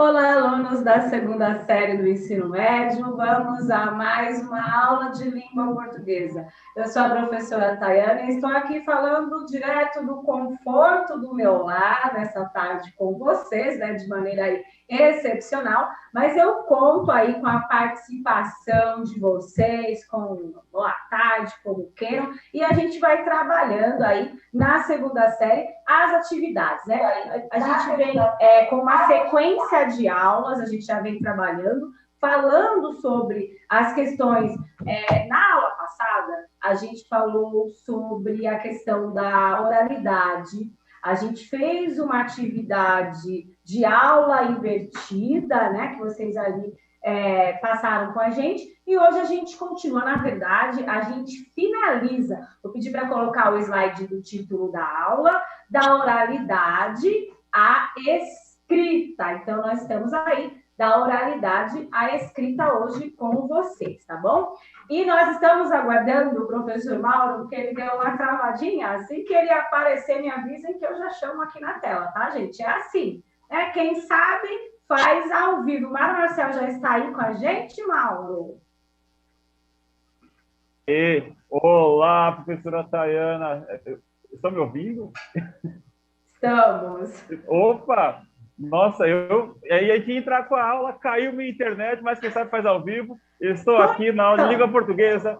Olá, alunos da segunda série do ensino médio. Vamos a mais uma aula de língua portuguesa. Eu sou a professora Tayana e estou aqui falando direto do conforto do meu lar nessa tarde com vocês, né, de maneira aí excepcional, mas eu conto aí com a participação de vocês, com boa tarde, como queiram, e a gente vai trabalhando aí na segunda série as atividades, né? A gente vem com uma sequência de aulas, a gente já vem trabalhando, falando sobre as questões. Na aula passada, a gente falou sobre a questão da oralidade, a gente fez uma atividade de aula invertida, né, que vocês ali passaram com a gente, e hoje a gente continua, na verdade, a gente finaliza. Vou pedir para colocar o slide do título da aula, da oralidade à escrita. Então, nós estamos aí da oralidade à escrita hoje com vocês, tá bom? E nós estamos aguardando o professor Mauro, que ele deu uma travadinha. Assim que ele aparecer, me avisem que eu já chamo aqui na tela, tá, gente? É assim, né? Quem sabe faz ao vivo. O Mário Marcel já está aí com a gente, Mauro? Olá, professora Tayana. Estão me ouvindo? Estamos. Opa! Nossa, aí a gente entrar com a aula, caiu minha internet, mas quem sabe faz ao vivo. Estou aqui na aula de língua portuguesa.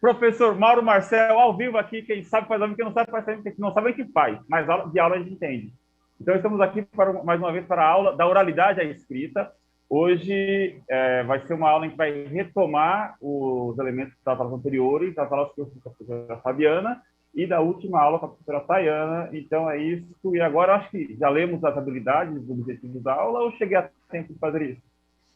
Professor Mauro Marcel, ao vivo aqui, quem sabe faz ao vivo, quem não sabe faz ao vivo, quem não sabe a gente faz, mas de aula a gente entende. Então, estamos aqui mais uma vez para a aula da oralidade à escrita. Hoje vai ser uma aula em que vai retomar os elementos das aulas anteriores, das aulas que eu fiz com a professora Fabiana, e da última aula com a professora Tayana. Então é isso. E agora acho que já lemos as habilidades, os objetivos da aula, ou cheguei a tempo de fazer isso?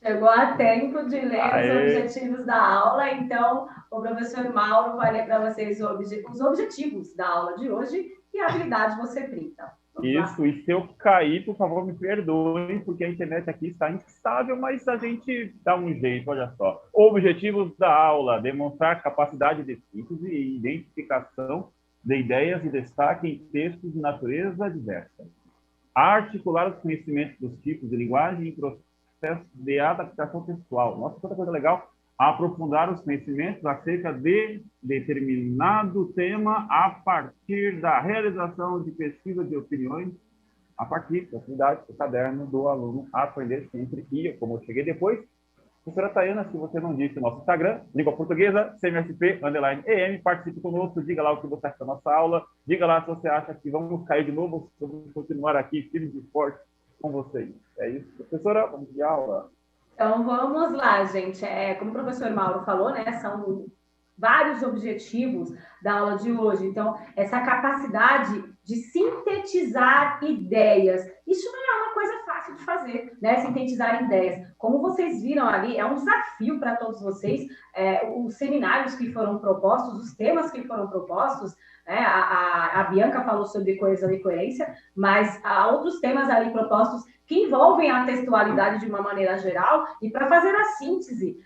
Chegou a tempo de ler os objetivos da aula, então o professor Mauro vai ler para vocês os objetivos da aula de hoje e a habilidade você printa. Isso, e se eu cair, por favor, me perdoem, porque a internet aqui está instável, mas a gente dá um jeito, olha só. Objetivos da aula: demonstrar capacidade de síntese e identificação de ideias e destaque em textos de natureza diversa. Articular os conhecimentos dos tipos de linguagem em processo de adaptação textual. Nossa, quanta coisa legal. Aprofundar os conhecimentos acerca de determinado tema a partir da realização de pesquisa de opiniões, a partir da atividade do caderno do aluno Aprender Sempre. E, como eu cheguei depois, professora Tayana, se você não disse, nosso Instagram, Língua Portuguesa, CMSP_EM, participe conosco, diga lá o que você acha da nossa aula, diga lá se você acha que vamos cair de novo, se vamos continuar aqui, firme de forte com vocês. É isso, professora, vamos de aula. Então, vamos lá, gente. Como o professor Mauro falou, né, são vários objetivos da aula de hoje. Então, essa capacidade de sintetizar ideias. Isso não é uma coisa fácil de fazer, né? Sintetizar ideias. Como vocês viram ali, é um desafio para todos vocês. Os seminários que foram propostos, os temas que foram propostos, né? A Bianca falou sobre coesão e coerência, mas há outros temas ali propostos que envolvem a textualidade de uma maneira geral, e para fazer a síntese,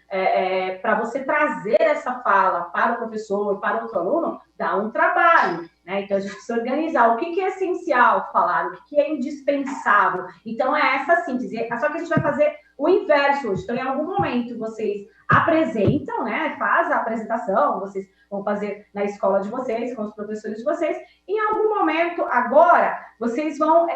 para você trazer essa fala para o professor, para outro aluno, dá um trabalho, né? Então, a gente precisa organizar o que é essencial falar, o que é indispensável. Então, é essa síntese. Só que a gente vai fazer o inverso hoje. Então, em algum momento, vocês apresentam, né? Faz a apresentação, vocês vão fazer na escola de vocês, com os professores de vocês. Em algum momento, agora, vocês vão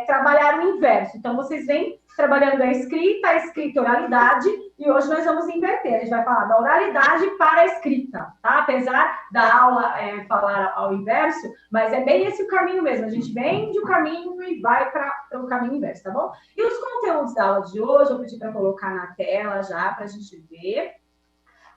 trabalhar o inverso. Então, vocês vêm trabalhando a escrita e oralidade, e hoje nós vamos inverter. A gente vai falar da oralidade para a escrita, tá? Apesar da aula falar ao inverso, mas é bem esse o caminho mesmo. A gente vem de um caminho e vai para o caminho inverso, tá bom? E os conteúdos da aula de hoje, eu pedi para colocar na tela já, para a gente ver.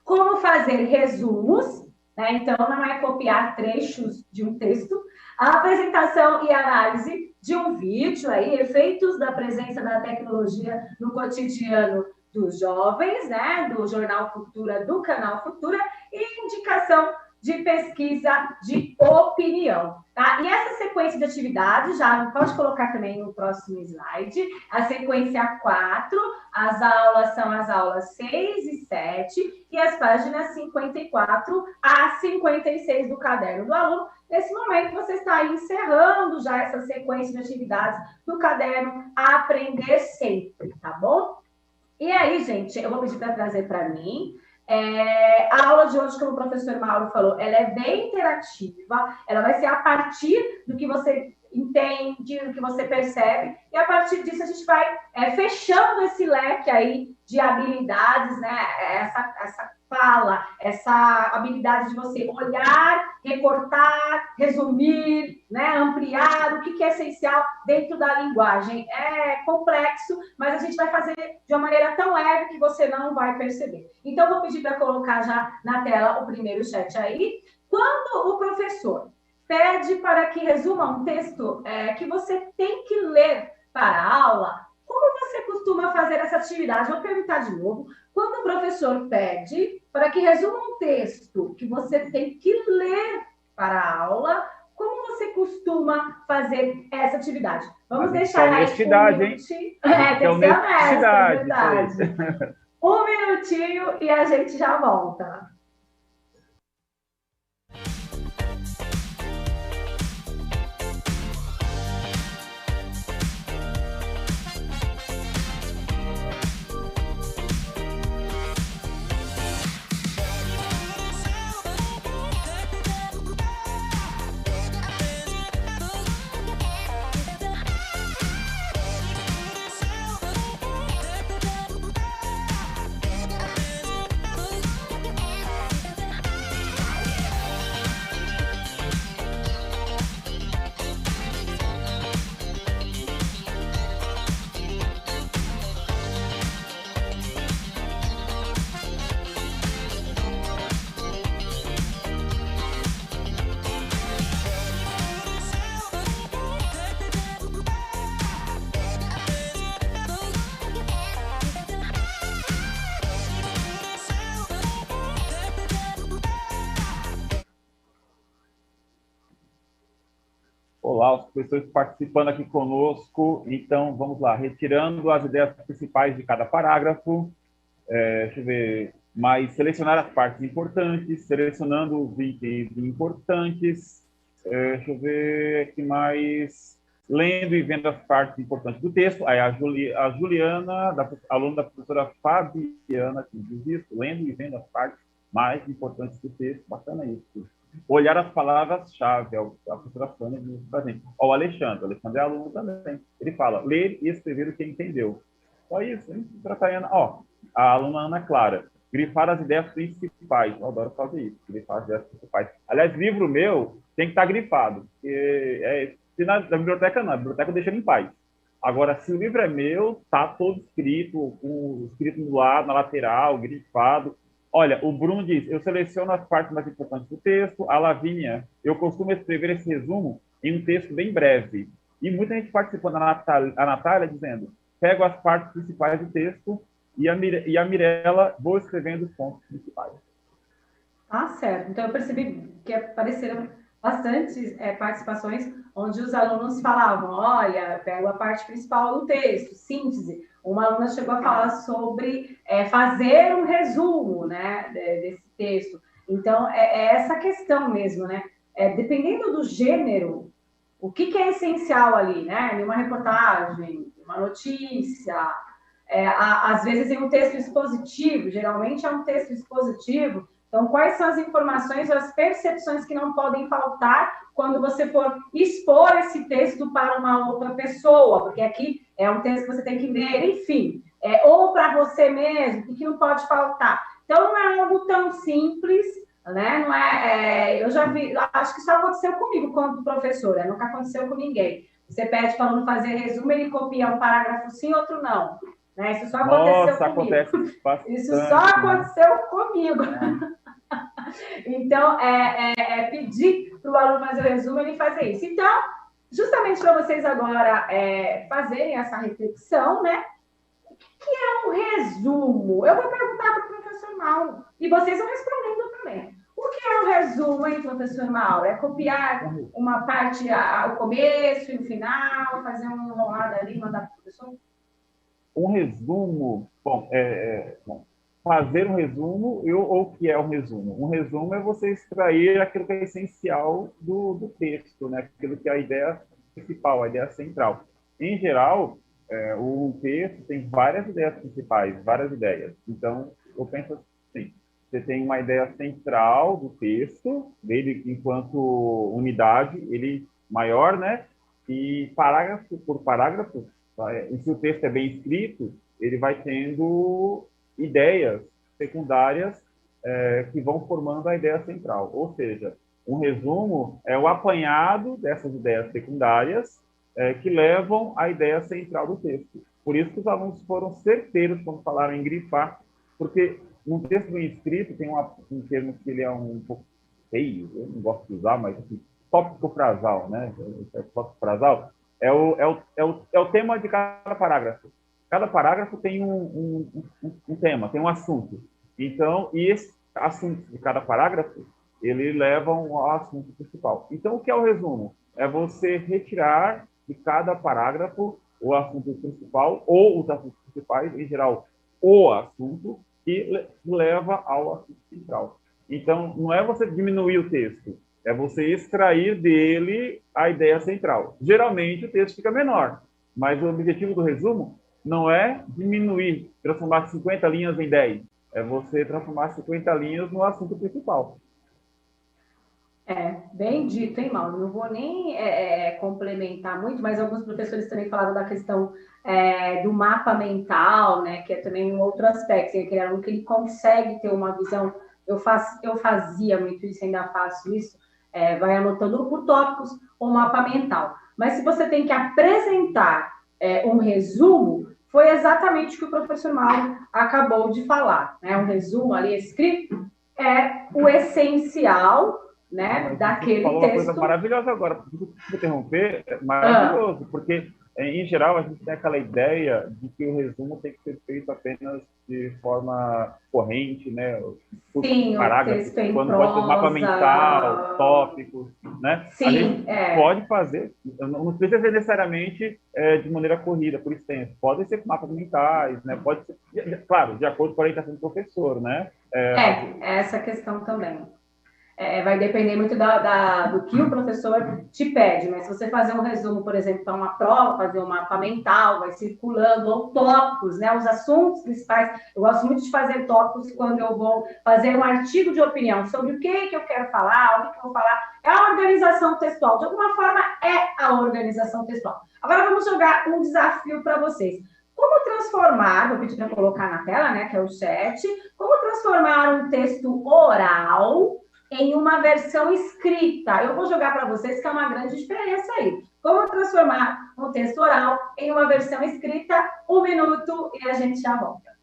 Como fazer resumos, né? Então, não é copiar trechos de um texto. A apresentação e análise de um vídeo, aí, efeitos da presença da tecnologia no cotidiano dos jovens, né? Do Jornal Futura, do Canal Futura, e indicação de pesquisa de opinião, tá? E essa sequência de atividades, já pode colocar também no próximo slide, a sequência 4, as aulas são as aulas 6 e 7, e as páginas 54 a 56 do caderno do aluno, nesse momento você está encerrando já essa sequência de atividades do caderno Aprender Sempre, tá bom? E aí, gente, eu vou pedir para trazer para mim. A aula de hoje, como o professor Mauro falou, ela é bem interativa, ela vai ser a partir do que você entende, do que você percebe, e a partir disso a gente vai fechando esse leque aí de habilidades, né? Essa fala, essa habilidade de você olhar, recortar, resumir, né? Ampliar o que é essencial dentro da linguagem. É complexo, mas a gente vai fazer de uma maneira tão leve que você não vai perceber. Então, vou pedir para colocar já na tela o primeiro chat aí. Quando o professor pede para que resuma um texto que você tem que ler para a aula, como você costuma fazer essa atividade? Vou perguntar de novo. Quando o professor pede para que resuma um texto que você tem que ler para a aula, como você costuma fazer essa atividade? Vamos deixar aí honestidade, hein? Tem que ser honesta, é verdade. Um minutinho e a gente já volta. Olá, os professores participando aqui conosco. Então, vamos lá, retirando as ideias principais de cada parágrafo. Deixa eu ver, mas selecionar as partes importantes, selecionando os itens importantes. Deixa eu ver aqui mais. Lendo e vendo as partes importantes do texto. Aí a Juliana, aluna da professora Fabiana, que diz isso, lendo e vendo as partes mais importantes do texto. Bacana isso. Olhar as palavras-chave, a professora Sônia diz para a gente. O Alexandre é aluno também. Ele fala, ler e escrever o que entendeu. Só isso, hein? A aluna Ana Clara, grifar as ideias principais. Eu adoro fazer isso, grifar as ideias principais. Aliás, livro meu tem que estar grifado. Se na biblioteca não, a biblioteca deixa ele em paz. Agora, se o livro é meu, está todo escrito, escrito no lado, na lateral, grifado. Olha, o Bruno diz, eu seleciono as partes mais importantes do texto. A Lavínia, eu costumo escrever esse resumo em um texto bem breve. E muita gente participando, a Natália dizendo, pego as partes principais do texto e a Mirella, vou escrevendo os pontos principais. Tá certo. Então, eu percebi que apareceram bastantes participações onde os alunos falavam, olha, pego a parte principal do texto, síntese. Uma aluna chegou a falar sobre fazer um resumo, né, desse texto. Então, é essa questão mesmo, né? Dependendo do gênero, o que é essencial ali, né? Em uma reportagem, uma notícia, às vezes tem um texto expositivo, geralmente é um texto expositivo. Então, quais são as informações, as percepções que não podem faltar quando você for expor esse texto para uma outra pessoa? Porque aqui é um texto que você tem que ler, enfim. Ou para você mesmo, o que não pode faltar. Então, não é algo tão simples, né? Não eu já vi, acho que isso aconteceu comigo quando professora, nunca aconteceu com ninguém. Você pede para o aluno fazer resumo, ele copia um parágrafo sim, outro não. Né? Isso só aconteceu comigo. Acontece bastante, isso só aconteceu comigo. Então, pedir para o aluno fazer o resumo, ele fazer isso. Então, justamente para vocês agora fazerem essa reflexão, né? O que é um resumo? Eu vou perguntar para o professor Mauro e vocês vão respondendo também. O que é um resumo, hein, professor Mauro? É copiar uma parte, o começo e o final, fazer uma enrolada ali e mandar para o professor? Um resumo, fazer um resumo ou o que é um resumo? Um resumo é você extrair aquilo que é essencial do texto, né? Aquilo que é a ideia principal, a ideia central. Em geral, o texto tem várias ideias principais, várias ideias. Então, eu penso assim, você tem uma ideia central do texto, dele enquanto unidade, ele maior, né? E parágrafo por parágrafo, se o texto é bem escrito, ele vai tendo ideias secundárias que vão formando a ideia central. Ou seja, um resumo é o apanhado dessas ideias secundárias que levam à ideia central do texto. Por isso que os alunos foram certeiros quando falaram em grifar, porque num texto bem escrito tem um termo que ele é um pouco feio, eu não gosto de usar, mas assim, tópico frasal, né? Tópico frasal é o tema de cada parágrafo. Cada parágrafo tem um tema, tem um assunto. Então, e esse assunto de cada parágrafo, ele leva ao assunto principal. Então, o que é o resumo? É você retirar de cada parágrafo o assunto principal ou os assuntos principais, em geral, o assunto, que leva ao assunto central. Então, não é você diminuir o texto, é você extrair dele a ideia central. Geralmente, o texto fica menor, mas o objetivo do resumo não é diminuir, transformar 50 linhas em 10. É você transformar 50 linhas no assunto principal. Bem dito, hein, Mauro? Não vou nem complementar muito, mas alguns professores também falaram da questão do mapa mental, né, que é também um outro aspecto, aquele aluno que ele consegue ter uma visão. Eu fazia muito isso, ainda faço isso, vai anotando por tópicos o mapa mental. Mas se você tem que apresentar um resumo, foi exatamente o que o professor Mauro acabou de falar, né? Um resumo ali escrito é o essencial, né, daquele falou texto. Uma coisa maravilhosa agora, desculpa interromper, maravilhoso, porque em geral a gente tem aquela ideia de que o resumo tem que ser feito apenas de forma corrente, né? Por Sim, parágrafo, quando pode ser mapa mental, tópicos, né? Sim, a gente pode fazer, não precisa ser necessariamente de maneira corrida, por extenso, podem ser mapas mentais, né? Pode ser, claro, de acordo com a orientação do professor, né? Essa questão também. Vai depender muito do que o professor te pede, mas se você fazer um resumo, por exemplo, para uma prova, fazer um mapa mental, vai circulando, ou tópicos, né, os assuntos principais. Eu gosto muito de fazer tópicos quando eu vou fazer um artigo de opinião sobre o que eu quero falar, o que eu vou falar. É a organização textual, de alguma forma é a organização textual. Agora vamos jogar um desafio para vocês. Como transformar, vou pedir para colocar na tela, né, que é o chat, como transformar um texto oral em uma versão escrita. Eu vou jogar para vocês que é uma grande diferença aí. Como transformar um texto oral em uma versão escrita? 1 minuto e a gente já volta.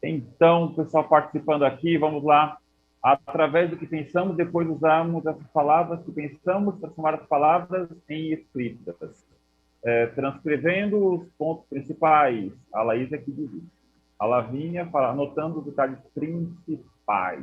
Então, pessoal participando aqui, vamos lá. Através do que pensamos, depois usamos essas palavras que pensamos, transformar as palavras em escritas. Transcrevendo os pontos principais. A Laís aqui diz isso. A Lavínia fala, anotando os detalhes principais.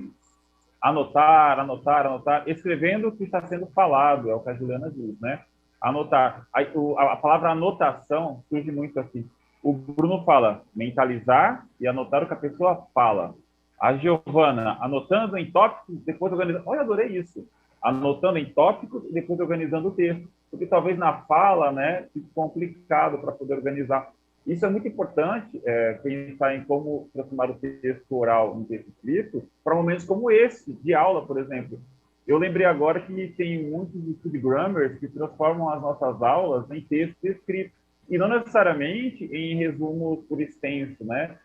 Anotar, anotar, anotar. Escrevendo o que está sendo falado, é o que a Juliana diz, né? Anotar. A palavra anotação surge muito aqui. O Bruno fala mentalizar e anotar o que a pessoa fala. A Giovana, anotando em tópicos, depois organizando. Olha, adorei isso. Anotando em tópicos e depois organizando o texto. Porque talvez na fala, né, fique complicado para poder organizar. Isso é muito importante, pensar em como transformar o texto oral em texto escrito para momentos como esse, de aula, por exemplo. Eu lembrei agora que tem muitos speedgrammers que transformam as nossas aulas em textos escritos, e não necessariamente em resumos por extenso, né?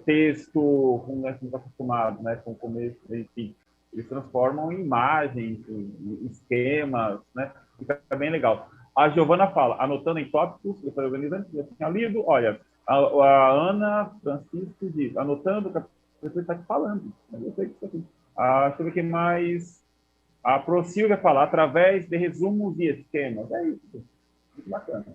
Texto, como nós estamos acostumados, né? Com começo, enfim. Eles transformam em imagens, em esquemas, né? Fica bem legal. A Giovana fala, anotando em tópicos, eu falei organizando, eu tinha lido, olha, a Ana Francisco diz, anotando o que a pessoa está falando. Eu sei que isso aqui. Deixa eu ver o que mais. A Procil falar através de resumos e esquemas. É isso. Muito bacana.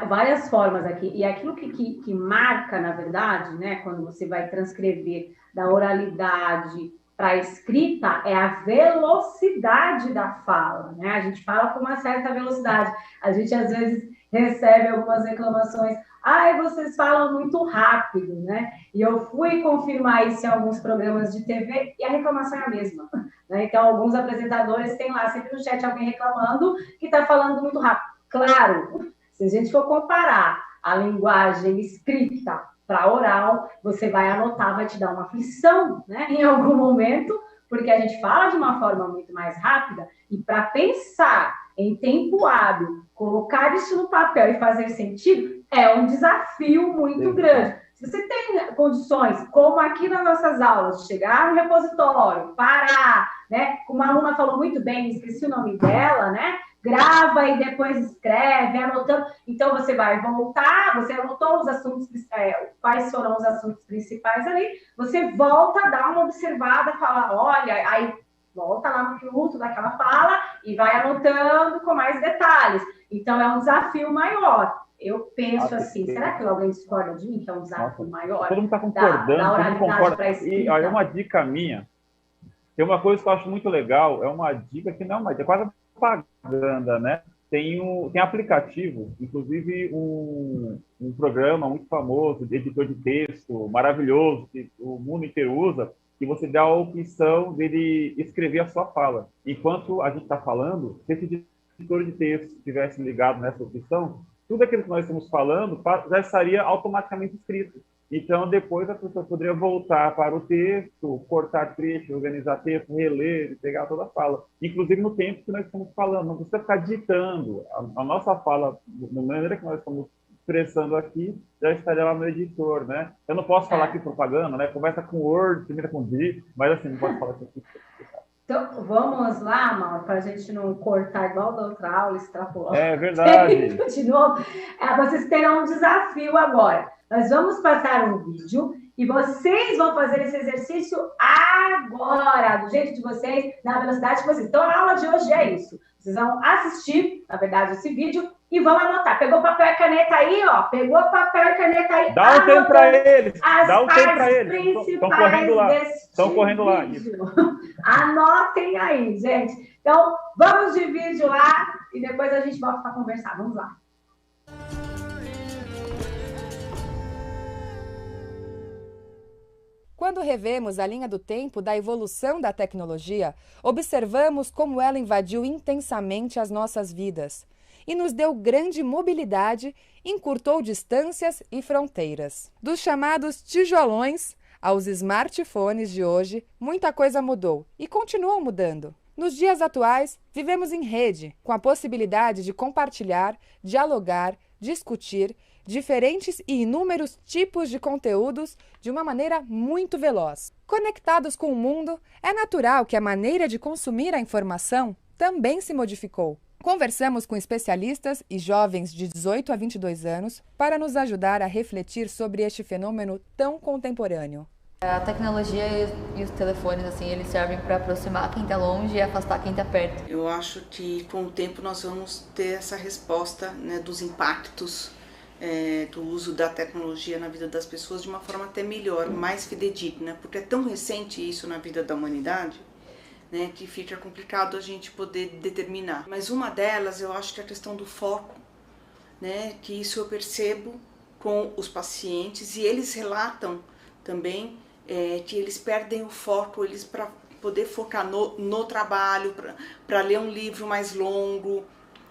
Várias formas aqui. E aquilo que marca, na verdade, né, quando você vai transcrever da oralidade para a escrita, é a velocidade da fala, né? A gente fala com uma certa velocidade. A gente, às vezes, recebe algumas reclamações. Vocês falam muito rápido, né? E eu fui confirmar isso em alguns programas de TV e a reclamação é a mesma. Né? Então, alguns apresentadores têm lá sempre no chat alguém reclamando que está falando muito rápido. Claro, se a gente for comparar a linguagem escrita para oral, você vai anotar, vai te dar uma aflição, né? Em algum momento, porque a gente fala de uma forma muito mais rápida, e para pensar em tempo hábil, colocar isso no papel e fazer sentido, é um desafio muito grande. Se você tem condições, como aqui nas nossas aulas, de chegar no repositório, parar, né? Como a aluna falou muito bem, esqueci o nome dela, né? Grava e depois escreve, anotando. Então, você vai voltar, você anotou os assuntos, quais foram os assuntos principais ali, você volta, dá uma observada, fala, olha, aí volta lá no fruto daquela fala e vai anotando com mais detalhes. Então, é um desafio maior. Eu penso assim, será que alguém discorda de mim, que é um desafio maior? Todo mundo está concordando, da todo mundo concorda. E olha, uma dica minha, tem uma coisa que eu acho muito legal, é uma dica que não é uma dica, é quase propaganda, né? Tem aplicativo, inclusive um programa muito famoso de editor de texto, maravilhoso, que o mundo inteiro usa, que você dá a opção dele escrever a sua fala. Enquanto a gente está falando, se esse editor de texto estivesse ligado nessa opção, tudo aquilo que nós estamos falando já estaria automaticamente escrito. Então, depois a pessoa poderia voltar para o texto, cortar trecho, organizar texto, reler, pegar toda a fala. Inclusive no tempo que nós estamos falando. Não precisa ficar ditando. A nossa fala, da maneira que nós estamos expressando aqui, já estaria lá no editor, né? Eu não posso falar aqui propaganda, né? Começa com Word, termina com D, mas assim, não posso falar aqui. Então, vamos lá, Mauro, para a gente não cortar igual da outra aula, extrapolar. É verdade. De novo, vocês terão um desafio agora. Nós vamos passar um vídeo e vocês vão fazer esse exercício agora, do jeito de vocês, na velocidade de vocês. Então, a aula de hoje é isso. Vocês vão assistir, na verdade, esse vídeo e vão anotar. Pegou papel e caneta aí, ó. Pegou papel e caneta aí. Dá um tempo para eles. Dá um tempo para eles. Estão correndo lá. Estão correndo lá. Anotem aí, gente. Então, vamos de vídeo lá e depois a gente volta para conversar. Vamos lá. Quando revemos a linha do tempo da evolução da tecnologia, observamos como ela invadiu intensamente as nossas vidas e nos deu grande mobilidade, encurtou distâncias e fronteiras. Dos chamados tijolões aos smartphones de hoje, muita coisa mudou e continua mudando. Nos dias atuais, vivemos em rede, com a possibilidade de compartilhar, dialogar, discutir diferentes e inúmeros tipos de conteúdos de uma maneira muito veloz. Conectados com o mundo, é natural que a maneira de consumir a informação também se modificou. Conversamos com especialistas e jovens de 18 a 22 anos para nos ajudar a refletir sobre este fenômeno tão contemporâneo. A tecnologia e os telefones, assim, eles servem para aproximar quem está longe e afastar quem está perto. Eu acho que com o tempo nós vamos ter essa resposta, né, dos impactos do uso da tecnologia na vida das pessoas de uma forma até melhor, mais fidedigna, porque é tão recente isso na vida da humanidade, né, que fica complicado a gente poder determinar. Mas uma delas, eu acho que é a questão do foco, né, que isso eu percebo com os pacientes e eles relatam também que eles perdem o foco, eles para poder focar no trabalho, para ler um livro mais longo,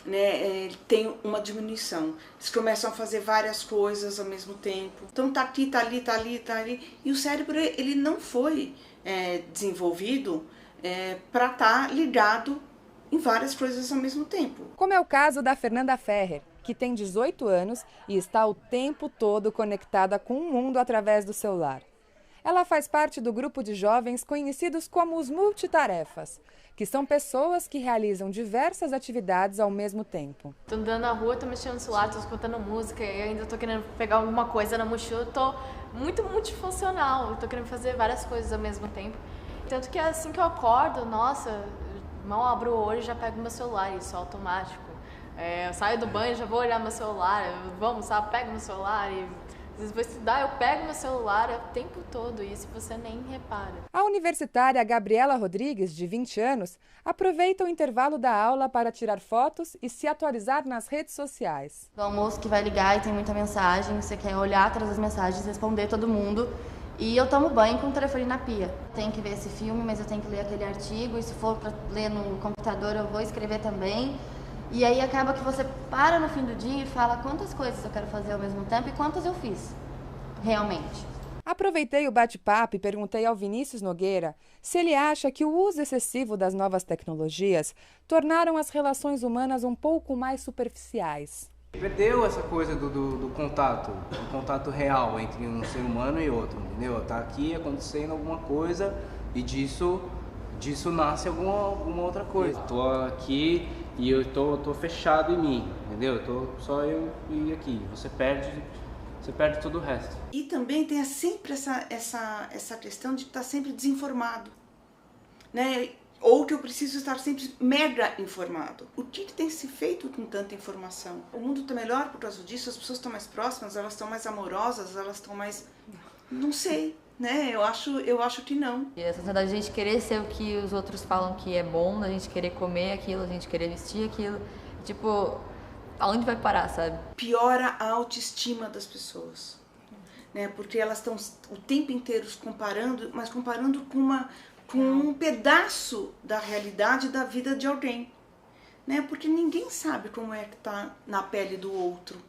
né, tem uma diminuição. Eles começam a fazer várias coisas ao mesmo tempo. Então tá aqui, tá ali, tá ali, tá ali. E o cérebro, ele não foi desenvolvido para estar ligado em várias coisas ao mesmo tempo. Como é o caso da Fernanda Ferrer, que tem 18 anos e está o tempo todo conectada com o mundo através do celular. Ela faz parte do grupo de jovens conhecidos como os multitarefas, que são pessoas que realizam diversas atividades ao mesmo tempo. Tô andando na rua, tô mexendo no celular, tô escutando música e ainda tô querendo pegar alguma coisa na mochila. Tô muito multifuncional, tô querendo fazer várias coisas ao mesmo tempo. Tanto que assim que eu acordo, nossa, mal abro o olho e já pego meu celular, isso é automático. Eu saio do banho, já vou olhar meu celular, pego meu celular e às vezes vou estudar, eu pego meu celular o tempo todo, isso você nem repara. A universitária Gabriela Rodrigues, de 20 anos, aproveita o intervalo da aula para tirar fotos e se atualizar nas redes sociais. O almoço que vai ligar e tem muita mensagem, você quer olhar atrás das mensagens, responder todo mundo. E eu tomo banho com o telefone na pia. Tenho que ver esse filme, mas eu tenho que ler aquele artigo, e se for para ler no computador eu vou escrever também. E aí acaba que você para no fim do dia e fala quantas coisas eu quero fazer ao mesmo tempo e quantas eu fiz, realmente. Aproveitei o bate-papo e perguntei ao Vinícius Nogueira se ele acha que o uso excessivo das novas tecnologias tornaram as relações humanas um pouco mais superficiais. Perdeu essa coisa do contato real entre um ser humano e outro, entendeu? Tá aqui acontecendo alguma coisa e disso nasce alguma outra coisa. Tô aqui e eu tô fechado em mim, entendeu? Só eu e aqui. Você perde todo o resto. E também tem sempre essa questão de estar sempre desinformado, né? Ou que eu preciso estar sempre mega informado. O que tem se feito com tanta informação? O mundo está melhor por causa disso, as pessoas estão mais próximas, elas estão mais amorosas, elas estão mais... Não sei, né? Eu acho que não. E essa sociedade, a gente querer ser o que os outros falam que é bom, a gente querer comer aquilo, a gente querer vestir aquilo. Tipo, aonde vai parar, sabe? Piora a autoestima das pessoas, né? Porque elas estão o tempo inteiro se comparando, mas comparando com um pedaço da realidade da vida de alguém, né? Porque ninguém sabe como é que tá na pele do outro,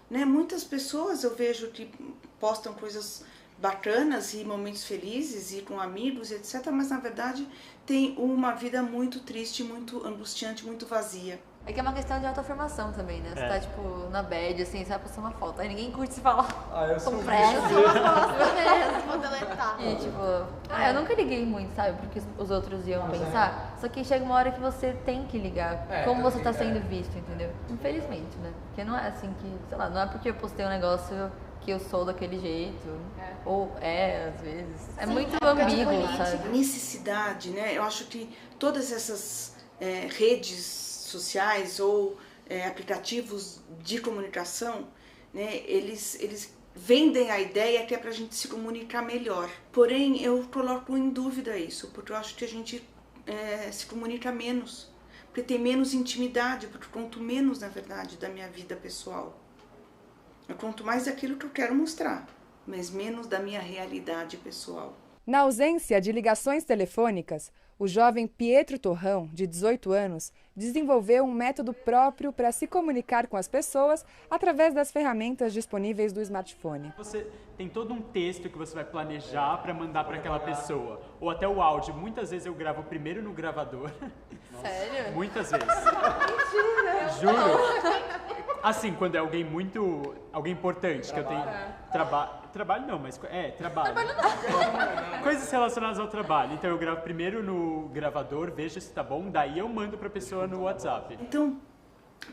né? Muitas pessoas eu vejo que postam coisas bacanas e momentos felizes e com amigos, etc. Mas na verdade tem uma vida muito triste, muito angustiante, muito vazia. É que é uma questão de autoafirmação também, né? Você tá, tipo, na bad, assim, você vai postar uma foto. Aí ninguém curte se falar. Eu sou Vou deletar. E, tipo, eu nunca liguei muito, sabe? Porque os outros iam pensar. Só que chega uma hora que você tem que ligar. Como você tá sendo visto, entendeu? Infelizmente, né? Porque não é assim que, sei lá, não é porque eu postei um negócio que eu sou daquele jeito. Ou às vezes. É muito ambíguo, sabe? Necessidade, né? Eu acho que todas essas redes sociais ou aplicativos de comunicação, né, eles vendem a ideia que é para a gente se comunicar melhor. Porém, eu coloco em dúvida isso, porque eu acho que a gente se comunica menos, porque tem menos intimidade, porque eu conto menos, na verdade, da minha vida pessoal. Eu conto mais daquilo que eu quero mostrar, mas menos da minha realidade pessoal. Na ausência de ligações telefônicas, o jovem Pietro Torrão, de 18 anos, desenvolveu um método próprio para se comunicar com as pessoas através das ferramentas disponíveis do smartphone. Você tem todo um texto que você vai planejar para mandar para aquela pessoa, ou até o áudio. Muitas vezes eu gravo primeiro no gravador. Sério? Muitas vezes. Mentira! Juro. Assim, quando é alguém importante, que eu tenho trabalho não, mas trabalho. Coisas relacionadas ao trabalho. Então eu gravo primeiro no gravador, vejo se tá bom, daí eu mando pra pessoa no WhatsApp. Então,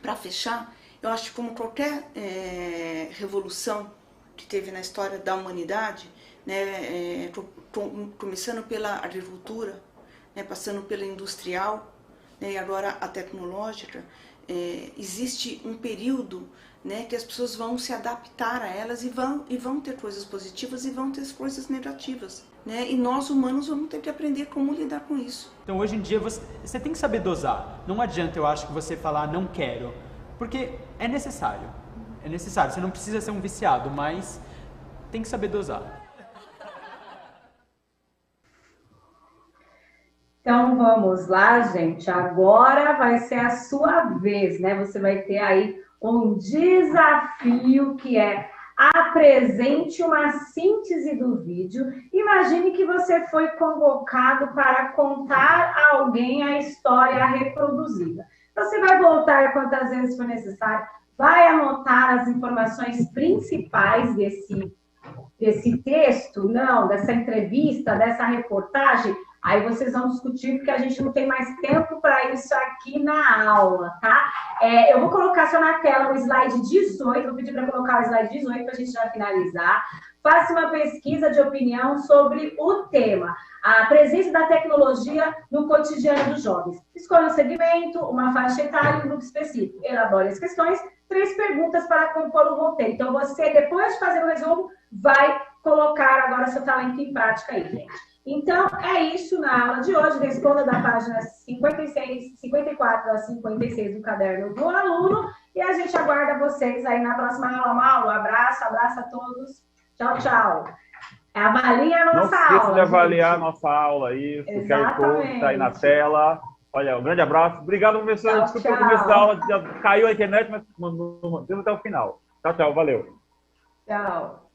para fechar, eu acho que como qualquer revolução que teve na história da humanidade, né, começando pela agricultura, né, passando pela industrial, né, e agora a tecnológica, existe um período, né, que as pessoas vão se adaptar a elas e vão ter coisas positivas e vão ter coisas negativas, né? E nós humanos vamos ter que aprender como lidar com isso. Então hoje em dia você tem que saber dosar. Não adianta, eu acho, que você falar não quero, porque é necessário. É necessário, você não precisa ser um viciado, mas tem que saber dosar. Então vamos lá, gente. Agora vai ser a sua vez, né? Você vai ter aí um desafio que é apresente uma síntese do vídeo. Imagine que você foi convocado para contar a alguém a história reproduzida. Você vai voltar quantas vezes for necessário, vai anotar as informações principais desse texto, não, dessa entrevista, dessa reportagem. Aí vocês vão discutir, porque a gente não tem mais tempo para isso aqui na aula, tá? Eu vou colocar só na tela o slide 18, vou pedir para colocar o slide 18 para a gente já finalizar. Faça uma pesquisa de opinião sobre o tema, a presença da tecnologia no cotidiano dos jovens. Escolha um segmento, uma faixa etária e um grupo específico. Elabore as questões, 3 perguntas para compor o roteiro. Então, você, depois de fazer o resumo, vai colocar agora seu talento em prática aí, gente. Então, é isso na aula de hoje. Responda da página 54 a 56 do caderno do aluno. E a gente aguarda vocês aí na próxima aula. Mauro, abraço a todos. Tchau, tchau. Avalie a nossa aula. Não esqueça de avaliar gente. A nossa aula aí. O QR Code está aí na tela. Olha, um grande abraço. Obrigado, professor. Tchau, Desculpa o começo da aula, já caiu a internet, mas mantemos até o final. Tchau, tchau. Valeu. Tchau.